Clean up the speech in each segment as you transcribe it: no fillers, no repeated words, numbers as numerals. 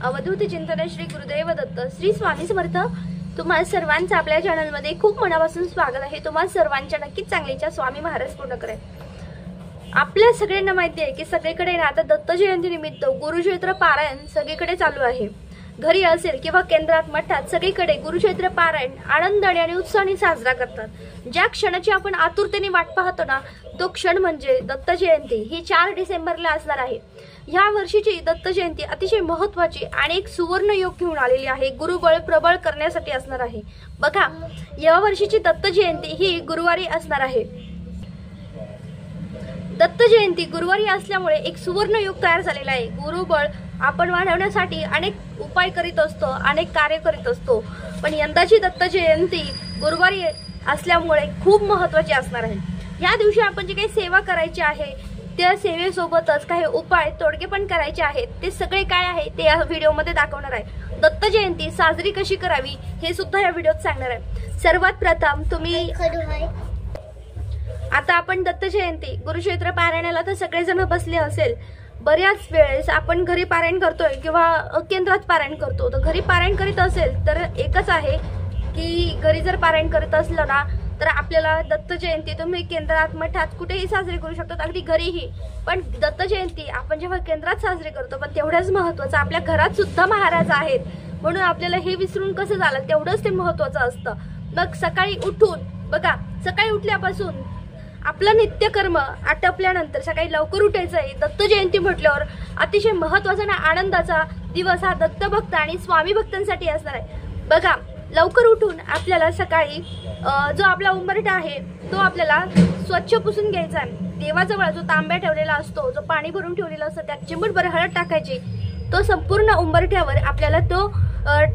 अवधूत चिंतन श्री गुरुदेव दत्त श्री स्वामी समर्थ। तुम्हाला सर्वांचं आपल्या चॅनल मध्ये खूप मनापासून स्वागत आहे। तुम्हाला सर्वांच्या नक्कीच चांगलीच्या स्वामी महाराज पूर्ण करेल। आपल्या सगळ्यांना माहिती आहे की सगळीकडे ना आता दत्त जयंती निमित्त गुरुचरित्र पारायण सगळीकडे चालू आहे। घरी असेल किंवा केंद्रात मठात सगळीकडे गुरुचरित्र पारायण आनंदाने आणि उत्साहाने साजरा करतात। ज्या क्षणाची आपण आतुरतेने वाट पाहतो ना तो क्षण म्हणजे दत्त जयंती। ही 4 डिसेंबरला असणार आहे। या वर्षीची दत्त जयंती अतिशय महत्त्वाची आणि एक सुवर्ण योग घेऊन आलेली आहे। गुरुबळ प्रबळ करण्यासाठी असणार आहे। बघा, या वर्षीची दत्त जयंती ही गुरुवारी असणार आहे। दत्त जयंती गुरुवारी असल्यामुळे एक सुवर्ण योग तयार झालेला आहे। गुरुबळ आपण वाढवण्यासाठी अनेक उपाय करीत असतो, अनेक कार्य करीत असतो, पण यंदाची दत्त जयंती गुरुवारी असल्यामुळे खूप महत्त्वाची असणार आहे। या दिवशी आपण जे काही सेवा करायची आहे त्या सेवेसोबतच काही उपाय तोडगे पण करायचे आहेत। ते सगळे काय आहे ते या व्हिडिओमध्ये दाखवणार आहे। दत्त जयंती साजरी कशी करावी हे सुद्धा या व्हिडिओत सांगणार आहे। सर्वात प्रथम तुम्ही आता आपण दत्त जयंती गुरुचरित्र पारायणाला तर सगळेजण बसले असेल। बऱ्याच वेळेस आपण घरी पारायण करतोय किंवा केंद्रात पारायण करतो। तर घरी पारायण करीत असेल तर एकच आहे की घरी जर पारायण करत असलं ना तर आपल्याला दत्त जयंती तुम्ही केंद्रात मठात कुठेही साजरी करू शकतात, अगदी घरीही। पण दत्त जयंती आपण जेव्हा केंद्रात साजरी करतो पण तेवढंच महत्त्वाचं आपल्या घरात सुद्धा महाराज आहेत, म्हणून आपल्याला हे विसरून कसं झालं तेवढंच ते महत्त्वाचं असतं। मग सकाळी उठून बघा, सकाळी उठल्यापासून आपलं नित्यकर्म आटपल्यानंतर सकाळी लवकर उठायचं आहे। दत्त जयंती म्हटल्यावर अतिशय महत्त्वाचा आणि आनंदाचा दिवस हा दत्त भक्त आणि स्वामी भक्तांसाठी असणार आहे। बघा, लवकर उठून आपल्याला सकाळी जो आपला उंबरठा आहे तो आपल्याला स्वच्छ पुसून घ्यायचा आहे। देवाजवळ जो तांब्या ठेवलेला असतो, जो पाणी भरून ठेवलेला असतं, त्यात चिमूटभर हळद टाकायची। तो संपूर्ण उंबरठ्यावर आपल्याला तो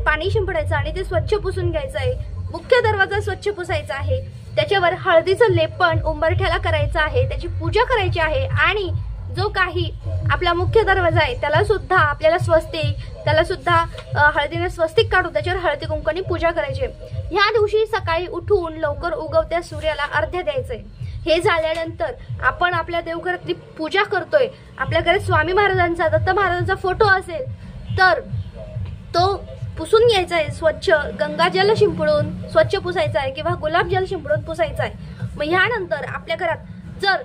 पाणी शिंपडायचं आणि ते स्वच्छ पुसून घ्यायचं आहे। मुख्य दरवाजा स्वच्छ पुसायचा आहे। त्याच्यावर हळदीचं लेपन उंबरठ्याला करायचं आहे, त्याची पूजा करायची आहे। आणि जो काही आपला मुख्य दरवाजा आहे त्याला सुद्धा आपल्याला स्वस्तिक, त्याला सुद्धा हळदीने स्वस्तिक काढून त्याच्यावर हळदी कुंकवाने पूजा करायची। ह्या दिवशी सकाळी उठून लवकर उगवत्या सूर्याला अर्घ्य द्यायचंय। हे झाल्यानंतर आपण आपल्या देवघरातली पूजा करतोय। आपल्या घरात स्वामी महाराजांचा, दत्त महाराजांचा फोटो असेल तर तो पुसून घ्यायचा आहे स्वच्छ। गंगाजल शिंपडून स्वच्छ पुसायचा आहे किंवा गुलाबजल शिंपडून पुसायचा आहे। मग ह्यानंतर आपल्या घरात जर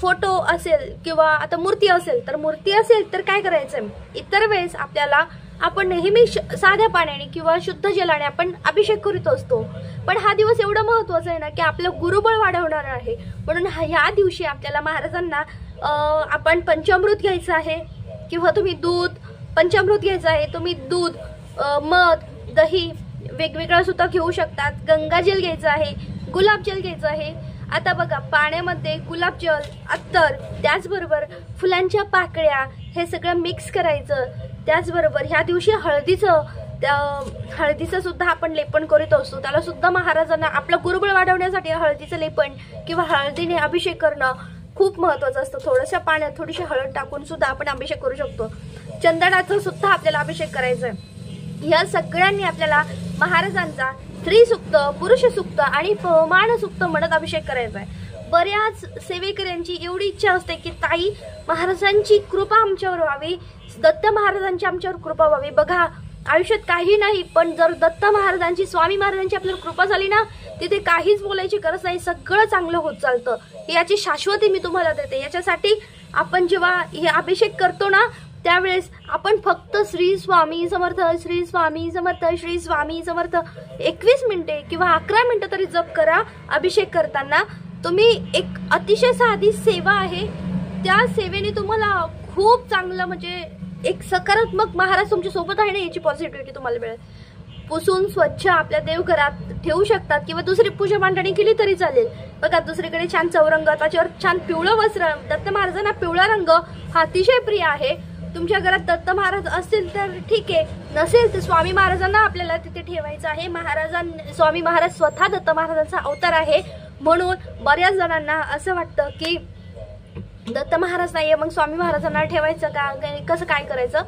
फोटो असेल किंवा आता मूर्ती असेल तर काय करायचंय, इतर वेळेस आपल्याला आपण नेहमी साध्या पाण्याने किंवा शुद्ध जलाने आपण अभिषेक करीत असतो, पण हा दिवस एवढा महत्त्वाचा आहे ना की आपलं गुरुबळ वाढवणार आहे। म्हणून ह्या दिवशी आपल्याला महाराजांना आपण पंचामृत घ्यायचं आहे किंवा तुम्ही दूध, पंचामृत घ्यायचं आहे। तुम्ही दूध, मध, दही वेगवेगळं सुद्धा घेऊ शकतात। गंगाजल घ्यायचं आहे, गुलाबजल घ्यायचं आहे। आता बघा, पाण्यामध्ये गुलाबजल, अत्तर, त्याचबरोबर फुलांच्या पाकळ्या हे सगळं मिक्स करायचं। त्याचबरोबर ह्या दिवशी हळदीचं सुद्धा आपण लेपन करीत असतो। त्याला सुद्धा महाराजांना आपलं गुरुबळ वाढवण्यासाठी हळदीचं लेपन किंवा हळदीने अभिषेक करणं खूप महत्त्वाचं असतं। थोडंसं पाण्यात थोडीशी हळद टाकून सुद्धा आपण अभिषेक करू शकतो। चंदनाचा सुद्धा आपल्याला अभिषेक करायचा आहे। या सगळ्यांनी आपल्याला महाराजांचा स्त्री सुक्त, पुरुष सुक्त आणि पवमान सुक्त म्हणत अभिषेक करायचा आहे। बऱ्याच सेवेकऱ्यांची एवढी इच्छा असते की ताई महाराजांची कृपा आमच्यावर व्हावी, दत्त महाराजांची आमच्यावर कृपा व्हावी। बघा, आयुष्यात काही नाही, पण जर दत्त महाराजांची, स्वामी महाराजांची आपल्याला कृपा झाली ना तिथे काहीच बोलायची गरज नाही, सगळं चांगलं होत चालतं। याची शाश्वती मी तुम्हाला देते। याच्यासाठी आपण जेव्हा हे अभिषेक करतो ना त्यावेळेस आपण फक्त श्री स्वामी समर्थ, श्री स्वामी समर्थ, श्री स्वामी समर्थ 21 मिनिटे किंवा 11 मिनिटं तरी जप करा। अभिषेक करताना तुम्ही एक अतिशय साधी सेवा आहे, त्या सेवेने तुम्हाला खूप चांगलं म्हणजे एक सकारात्मक महाराज तुमच्या सोबत आहे ना याची पॉझिटिव्हिटी तुम्हाला मिळेल। पुसून स्वच्छ आपल्या देवघरात ठेवू शकतात किंवा दुसरी पूजा मांडणी केली तरी चालेल। बघा, दुसरीकडे छान चौरंग, त्याच्यावर छान पिवळं वस्त्र। दत्त महाराजांना पिवळा रंग हा अतिशय प्रिय आहे। तुमच्या घरात दत्त महाराज असतील तर ठीक आहे, नसेल तर स्वामी महाराजांना आपल्याला तिथे ठेवायचं आहे। स्वामी महाराज स्वतः दत्त महाराजांचा अवतार आहे, म्हणून बऱ्याच जणांना असं वाटतं की दत्त महाराज नाहीये मग स्वामी महाराजांना ठेवायचं का, कसं काय करायचं,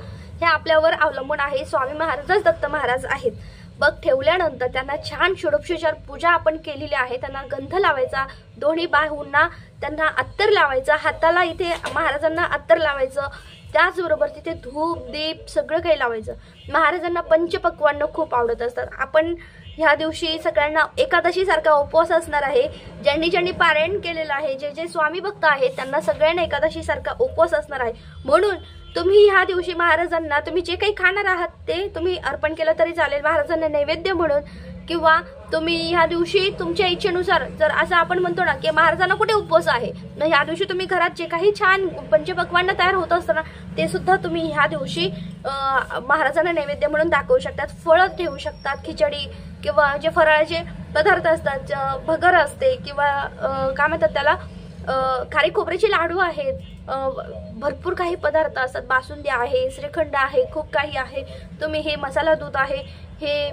हे आपल्यावर अवलंबून आहे। स्वामी महाराजच दत्त महाराज आहेत। बघ, ठेवल्यानंतर त्यांना छान षोडशोपचार पूजा आपण केलेली आहे। त्यांना गंध लावायचा, दोन्ही बाहूंना त्यांना अत्तर लावायचं, हाताला इथे महाराजांना अत्तर लावायचं, त्याचबरोबर तिथे धूप दीप सगळं काही लावायचं। महाराजांना पंचपक्वान्न खूप आवडत असतात। आपण ह्या दिवशी सगळ्यांना एकादशी सारखा उपवास असणार आहे। ज्यांनी पारायण केलेलं आहे, जे स्वामी भक्त आहेत, त्यांना सगळ्यांना एकादशी सारखा उपवास असणार आहे। म्हणून तुम्ही ह्या दिवशी महाराजांना तुम्ही जे काही खाणार आहात ते तुम्ही अर्पण केलं तरी चालेल महाराजांना नैवेद्य म्हणून, किंवा तुम्ही ह्या दिवशी तुमच्या इच्छेनुसार, जर असं आपण म्हणतो ना की महाराजांना कुठे उपवास आहे, तर ह्या दिवशी तुम्ही घरात जे काही छान पंचपक्वान्न तयार होत असताना ते सुद्धा तुम्ही ह्या दिवशी महाराजांना नैवेद्य म्हणून दाखवू शकतात। फळं ठेवू शकतात, खिचडी किंवा जे फराळाचे पदार्थ असतात, भगर असते किंवा काय म्हणतात त्याला, खारी खोबऱ्याचे लाडू आहेत, भरपूर काही पदार्थ असतात, बासुंदी आहे, श्रीखंड आहे, खूप काही आहे। तुम्ही हे मसाला दूध आहे, हे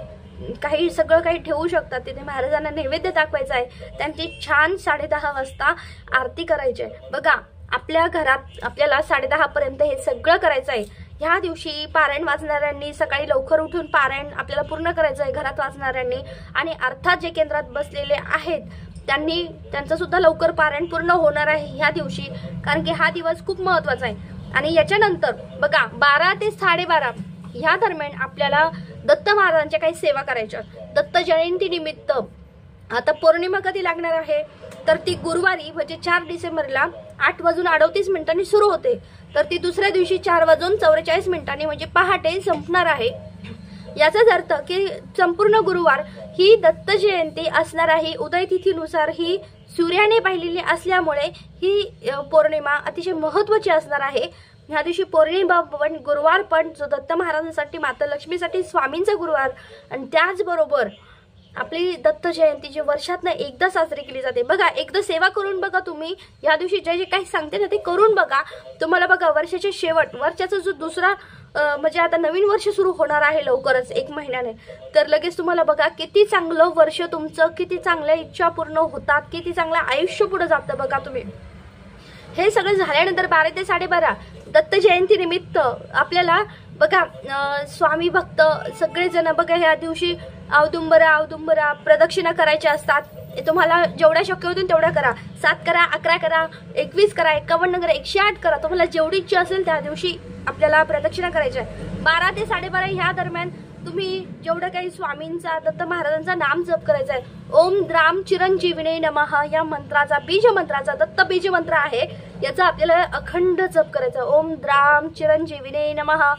काही सगळं काही ठेवू शकतात। तिथे महाराजांना नैवेद्य दाखवायचा आहे। त्यांची छान 10:30 वाजता आरती करायची आहे। बघा, आपल्या घरात आपल्याला 10:30 पर्यंत हे सगळं करायचं आहे। ह्या दिवशी पारायण वाचणाऱ्यांनी सकाळी लवकर उठून पारायण आपल्याला पूर्ण करायचं आहे घरात वाचणाऱ्यांनी, आणि अर्थात जे केंद्रात बसलेले आहेत त्यांचं सुद्धा लवकर पारायण पूर्ण होणार आहे ह्या दिवशी, कारण की हा दिवस खूप महत्त्वाचा आहे। आणि याच्यानंतर बघा 12 ते 12:30 ह्या दरम्यान आपल्याला दत्त महाराजांच्या काही सेवा करायच्या। दत्त जयंती निमित्त आता पौर्णिमा कधी लागणार आहे, तर ती गुरुवारी म्हणजे 4 डिसेंबरला 8:38 सुरू होते, तर ती दुसऱ्या दिवशी 4:44 म्हणजे पहाटे संपणार आहे। याचाच अर्थ की संपूर्ण गुरुवार ही दत्त जयंती असणार आहे। उदय तिथीनुसार ही सूर्याने पाहिलेली असल्यामुळे ही पौर्णिमा अतिशय महत्त्वाची असणार आहे। ह्या दिवशी पौर्णिमा पण गुरुवार पण जो दत्त महाराजांसाठी, माता लक्ष्मीसाठी स्वामींचा गुरुवार, आणि त्याचबरोबर आपली दत्त जयंती जी वर्षातनं एकदा साजरी केली जाते। बघा, एकदा सेवा करून बघा तुम्ही, या दिवशी जे काही सांगते ना ते करून बघा। तुम्हाला बघा वर्षाचे शेवट, वर्षाचा जो दुसरा म्हणजे आता नवीन वर्ष सुरू होणार आहे लवकरच 1 महिन्याने, तर लगेच तुम्हाला बघा किती चांगलं वर्ष तुमचं, किती चांगल्या इच्छा पूर्ण होतात, किती चांगलं आयुष्य पुढे जातं बघा तुम्ही। हे सगळं झाल्यानंतर 12 ते 12:30 दत्त जयंती निमित्त आपल्याला बघा स्वामी भक्त सगळेजण बघा ह्या दिवशी औदुंबरा प्रदक्षिणा करायच्या असतात। तुम्हाला जेवढ्या शक्य होतील तेवढ्या करा, 7 करा, 11 करा, 21 करा, 51 करा, 108 करा, तुम्हाला जेवढी इच्छा असेल त्या दिवशी आपल्याला प्रदक्षिणा करायची आहे। 12 ते 12:30 ह्या दरम्यान तुम्ही जेवढं काही स्वामींचा, दत्त महाराजांचा नाम जप करायचा आहे। ओम द्राम चिरंजीविने नमः या मंत्राचा, बीज मंत्राचा, दत्त बीज मंत्र आहे, याचा आपल्याला अखंड जप करायचा। ओम द्राम चिरंजीविने नमः।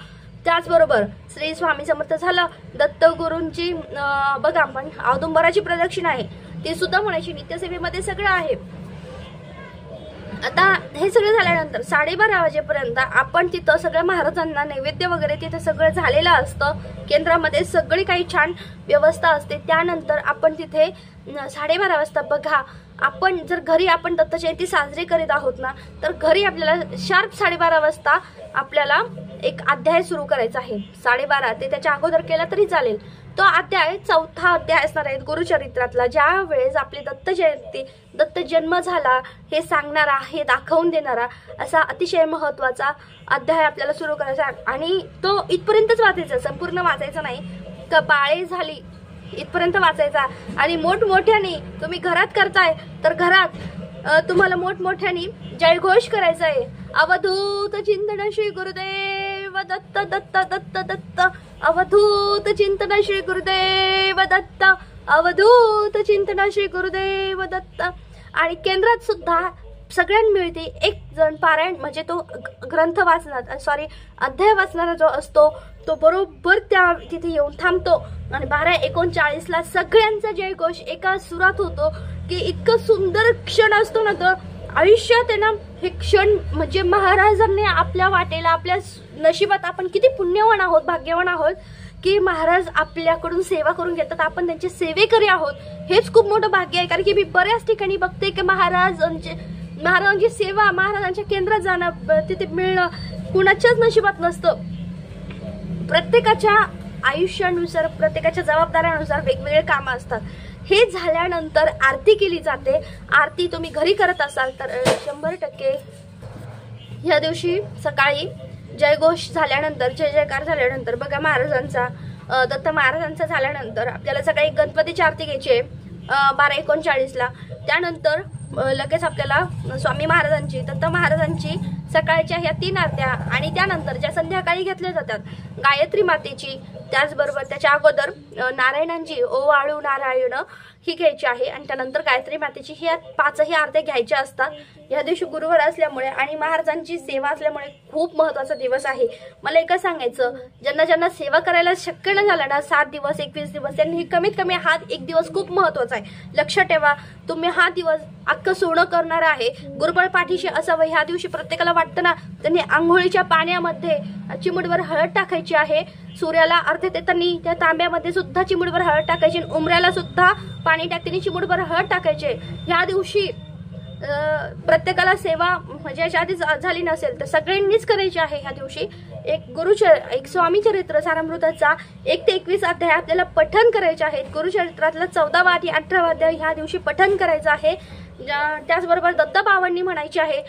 त्याचबरोबर श्री स्वामी समर्थ झालं, दत्त गुरूंची बघा आपण औदुंबराची प्रदक्षिणा आहे ती सुद्धा म्हणायची, नित्यसेवेमध्ये सगळं आहे। आता हे सगळं झाल्यानंतर 12:30 वाजेपर्यंत आपण तिथं सगळ्या महाराजांना नैवेद्य वगैरे तिथं सगळं झालेलं असतं। केंद्रामध्ये सगळी काही छान व्यवस्था असते। त्यानंतर आपण तिथे 12:30 वाजता बघा, आपण जर घरी आपण दत्त जयंती साजरी करीत आहोत ना, तर घरी आपल्याला शार्प 12:30 वाजता आपल्याला एक अध्याय सुरू करायचा आहे। 12:30 ते त्याच्या अगोदर केला तरी चालेल। तो अध्याय 4था अध्याय असणार आहे गुरुचरित्रातला, ज्या वेळेस आपली दत्त जयंती, दत्त जन्म झाला हे सांगणारा, हे दाखवून देणारा असा अतिशय महत्त्वाचा अध्याय आपल्याला सुरू करायचा आहे। आणि तो इथपर्यंतच वाचायचा, संपूर्ण वाचायचा नाही, कपाळे झाली इथपर्यंत वाचायचा। आणि मोठमोठ्याने तुम्ही घरात करताय तर घरात तुम्हाला मोठमोठ्याने जयघोष करायचा आहे। अवधूत चिंतन श्री गुरुदेव दत्त दत्त दत्त दत्त, अवधूत चिंतन श्री गुरुदेव दत्त, अवधूत चिंतन श्री गुरुदेव दत्त। आणि केंद्रात सुद्धा सगळ्यांना मिळते एक जण पारायण म्हणजे तो ग्रंथ वाचणार, सॉरी अध्याय वाचणारा जो असतो तो बरोबर त्या तिथे येऊन थांबतो आणि 12:39 सगळ्यांचा जयघोष एका सुरात होतो की इतकं सुंदर क्षण असतो ना तो आयुष्यात आहे ना। हे क्षण म्हणजे महाराजांनी आपल्या वाटेला, आपल्या नशिबात आपण किती पुण्यवान आहोत, भाग्यवान आहोत की महाराज आपल्याकडून सेवा करून घेतात, आपण त्यांचे सेवेकरी आहोत। हेच खूप मोठं भाग्य आहे, कारण की मी बऱ्याच ठिकाणी बघते की महाराजांची सेवा, महाराजांच्या केंद्रात जाणं, तिथे मिळणं कुणाच्याच नशिबात नसतं। प्रत्येकाच्या आयुष्यानुसार, प्रत्येकाच्या जबाबदाऱ्यानुसार वेगवेगळे कामं असतात। हे झाल्यानंतर आरती केली जाते। आरती तुम्ही घरी करत असाल तर 100% ह्या दिवशी सकाळी जयघोष झाल्यानंतर, जय जयकार झाल्यानंतर बघा महाराजांचा, दत्त महाराजांचा झाल्यानंतर आपल्याला सकाळी गणपतीची आरती घ्यायची आहे 12:39 त्यानंतर लगेच आपल्याला स्वामी महाराजांची, दत्त महाराजांची सकाळच्या ह्या 3 आरत्या आणि त्यानंतर ज्या संध्याकाळी घेतल्या जातात गायत्री मातेची, त्याचबरोबर त्याच्या अगोदर नारायणांची ओवाळू नारायण ही घ्यायची आहे आणि त्यानंतर गायत्री मातेची ही 5ही आरत्या घ्यायच्या असतात। या दिवशी गुरुवार असल्यामुळे आणि महाराजांची सेवा असल्यामुळे खूप महत्त्वाचा दिवस आहे। मला एकच सांगायचं, ज्यांना सेवा करायला शक्य न झालं ना 7 दिवस 21 दिवस, त्यांनी कमीत कमी हा 1 दिवस खूप महत्त्वाचा आहे। लक्षात ठेवा, तुम्ही हा दिवस अख्खं सोनं करणार आहे, गुरुबळ पाठीशी असावं। ह्या दिवशी प्रत्येकाला वाटतं ना, त्यांनी आंघोळीच्या पाण्यामध्ये चिमूटभर हळद टाकायची आहे, सूर्याला अर्घ्य देताना त्या तांब्यामध्ये सुद्धा चिमूटभर हळद टाकायची, उंबऱ्याला सुद्धा पाणी टाकताना चिमूटभर हळद टाकायचे। ह्या दिवशी प्रत्येकाला सेवा म्हणजे याच्या आधी झाली नसेल तर सगळ्यांनीच करायची आहे। ह्या दिवशी एक स्वामी चरित्र सारामृताचा 1 ते 21 अध्याय आपल्याला पठण करायचे आहेत। गुरुचरित्रातला 14वा आणि 18वा अध्याय ह्या दिवशी पठण करायचं आहे। त्याचबरोबर दत्त बावन्नी म्हणायची आहे।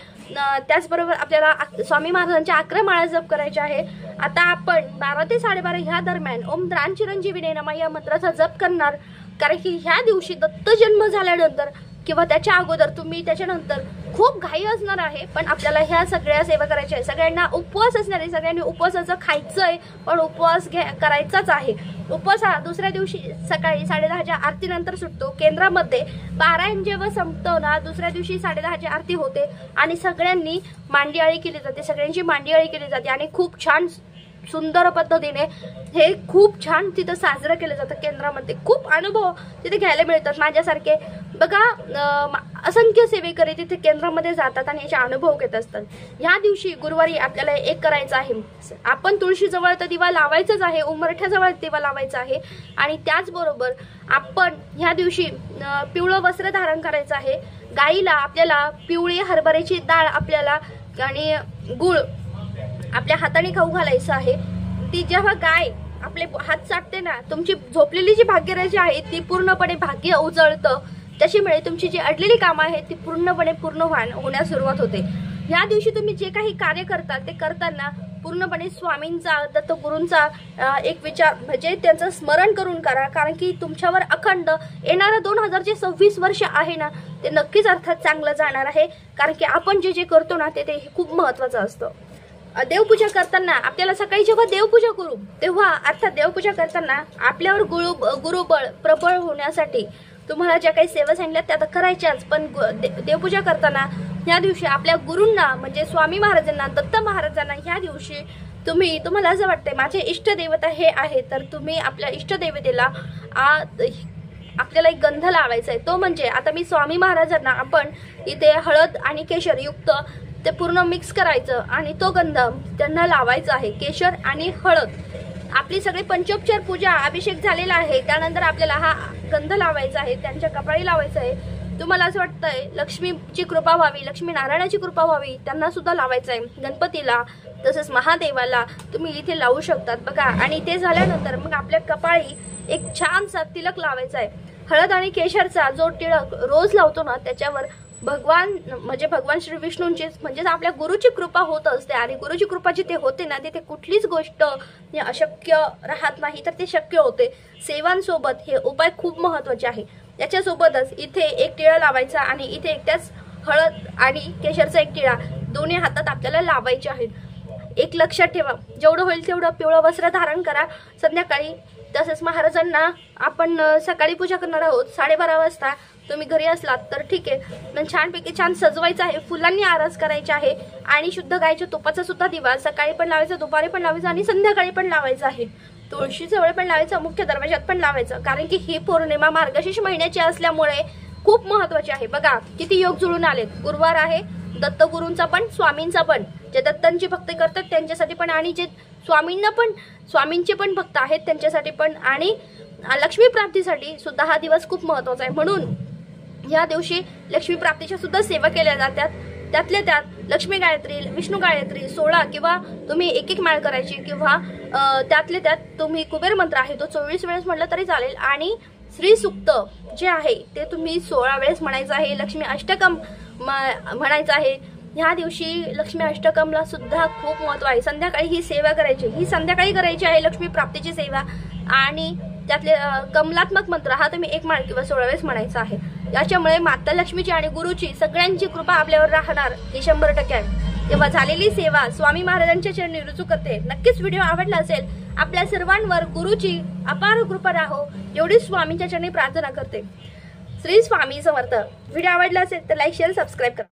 त्याचबरोबर आपल्याला स्वामी महाराजांच्या 11 माळा जप करायच्या आहे। आता आपण 12 ते 12:30 ह्या दरम्यान ओम द्राण चिरंजीविने नमः या मंत्राचा जप करणार, कारण की ह्या दिवशी दत्त जन्म झाल्यानंतर किंवा त्याच्या अगोदर तुम्ही त्याच्यानंतर खूप घाई असणार आहे, पण आपल्याला ह्या सगळ्या सेवा करायच्या आहे। सगळ्यांना उपवास असणार आहे, सगळ्यांनी उपवासाचं खायचं आहे, पण उपवास करायचाच आहे। उपवास हा दुसऱ्या दिवशी सकाळी 10:30च्या आरतीनंतर सुटतो। केंद्रामध्ये पारायण जेव्हा संपतो ना, दुसऱ्या दिवशी 10:30ची आरती होते आणि सगळ्यांनी मांडियाळी केली जाते, सगळ्यांची मांडियाळी केली जाते आणि खूप छान सुंदर पद्धतीने हे खूप छान तिथं साजरं केलं जातं। केंद्रामध्ये खूप अनुभव तिथे घ्यायला मिळतात। माझ्यासारखे बघा असंख्य सेवेकरी तिथे केंद्रामध्ये जातात आणि याचे अनुभव घेत असतात। ह्या दिवशी गुरुवारी आपल्याला एक करायचं आहे, आपण तुळशीजवळ तर दिवा लावायचाच आहे, उंबरठ्याजवळ दिवा लावायचा आहे आणि त्याचबरोबर आपण ह्या दिवशी पिवळं वस्त्र धारण करायचं आहे। गाईला आपल्याला पिवळी हरभऱ्याची डाळ आपल्याला आणि गुळ आपल्या हाताने खाऊ घालायचं आहे। ती जेव्हा गाय आपले हात चाटते ना, तुमची झोपलेली जी भाग्यरेषा आहे ती पूर्णपणे भाग्य उजळतं, त्याच्यामुळे तुमची जी अडलेली कामं आहेत ती पूर्णपणे पूर्ण होण्यास सुरुवात होते। या दिवशी तुम्ही जे काही कार्य करता ते करताना पूर्णपणे स्वामींचा, दत्तगुरूंचा एक विचार म्हणजे त्यांचं स्मरण करून करा, कारण की तुमच्यावर अखंड येणारं 2026 वर्ष आहे ना, ते नक्कीच अर्थात चांगलं जाणार आहे, कारण की आपण जे करतो ना ते खूप महत्त्वाचं असतं। देवपूजा करताना आपल्याला सकाळी जेव्हा देवपूजा करू तेव्हा अर्थात देवपूजा करताना आपल्यावर गुरुबळ प्रबळ होण्यासाठी तुम्हाला ज्या काही सेवा सांगितल्या त्या तर करायच्याच, पण देवपूजा करताना ह्या दिवशी आपल्या गुरूंना म्हणजे स्वामी महाराजांना, दत्त महाराजांना ह्या दिवशी तुम्हाला असं वाटतंय माझे इष्टदेवता हे आहे, तर तुम्ही आपल्या इष्टदेवतेला आपल्याला एक गंध लावायचा आहे। तो म्हणजे आता मी स्वामी महाराजांना आपण इथे हळद आणि केशर युक्त ते पूर्ण मिक्स करायचं आणि तो गंध त्यांना लावायचा आहे। केशर आणि हळद आपली सगळी पंचोपचार पूजा अभिषेक झालेला आहे, त्यानंतर आपल्याला हा गंध लावायचा आहे, त्यांच्या कपाळी लावायचा आहे। तुम्हाला असं वाटतंय लक्ष्मीची कृपा व्हावी, लक्ष्मी नारायणाची कृपा व्हावी, त्यांना सुद्धा लावायचं आहे। गणपतीला तसंच महादेवाला तुम्ही इथे लावू शकतात बघा। आणि ते झाल्यानंतर मग आपल्या कपाळी एक छानसा तिलक लावायचा आहे। हळद आणि केशरचा जो टिळक रोज लावतो ना, त्याच्यावर भगवान श्री विष्णूंची म्हणजे आपल्या गुरुची कृपा होत असते आणि गुरुची कृपा जिथे होते ना तिथे कुठलीच गोष्ट अशक्य राहत नाही, तर ते शक्य होते। सेवांसोबत हे उपाय खूप महत्त्वाचे आहे। याच्यासोबतच इथे एक टिळा लावायचा आणि इथे एकट्याच हळद आणि केशरचा एक टिळा दोन्ही हातात आपल्याला लावायचे आहेत। एक लक्षात ठेवा, जेवढं होईल तेवढं पिवळं वस्त्र धारण करा संध्याकाळी। तसेच महाराजांना आपण सकाळी पूजा करणार आहोत 12:30 वाजता। तुम्ही घरी असलात तर ठीक आहे, पण छानपैकी छान सजवायचं आहे, फुलांनी आरास करायची आहे आणि शुद्ध गायच्या तुपाचा सुद्धा दिवा सकाळी पण लावायचा, दुपारी पण लावायचा आणि संध्याकाळी पण लावायचा आहे। तुळशीजवळ पण लावायचा, मुख्य दरवाजात पण लावायचं, कारण की ही पौर्णिमा मार्गशीर्ष महिन्याची असल्यामुळे खूप महत्त्वाची आहे। बघा किती योग जुळून आलेत। गुरुवार आहे, दत्तगुरूंचा पण स्वामींचा पण, जे दत्तांची भक्ती करतात त्यांच्यासाठी पण आणि जे स्वामींचे पण भक्त आहेत त्यांच्यासाठी पण, आणि लक्ष्मी प्राप्तीसाठी सुद्धा हा दिवस खूप महत्त्वाचा आहे। म्हणून या दिवशी लक्ष्मी प्राप्तीच्या सुद्धा सेवा केल्या जातात। त्यातल्या त्यात लक्ष्मी गायत्री, विष्णू गायत्री 16 किंवा तुम्ही एक माळ करायची, किंवा त्यातले त्यात तुम्ही कुबेर मंत्र आहे तो 24 वेळेस म्हटलं तरी चालेल आणि श्री सुक्त जे आहे ते तुम्ही 16 वेळेस म्हणायचं आहे। लक्ष्मी अष्टकम म्हणायचं आहे। ह्या दिवशी लक्ष्मी अष्टकमला सुद्धा खूप महत्त्व आहे। संध्याकाळी ही सेवा करायची, ही संध्याकाळी करायची आहे लक्ष्मी प्राप्तीची सेवा। आणि त्यातले कमलात्मक मंत्र हा तुम्ही 1 माळ किंवा 16 वेळेस म्हणायचा आहे। याच्यामुळे माता लक्ष्मीची आणि गुरुची सगळ्यांची कृपा आपल्यावर राहणार हे 100% आहे। तेव्हा झालेली सेवा स्वामी महाराजांच्या चरणी रुजू करते। नक्कीच व्हिडिओ आवडला असेल, आपल्या सर्वांवर गुरुची अपार कृपा राहो एवढी स्वामींच्या चरणी प्रार्थना करते। श्री स्वामी समर्थ। व्हिडिओ आवडला असेल तर लाईक शेअर सबस्क्राईब करा।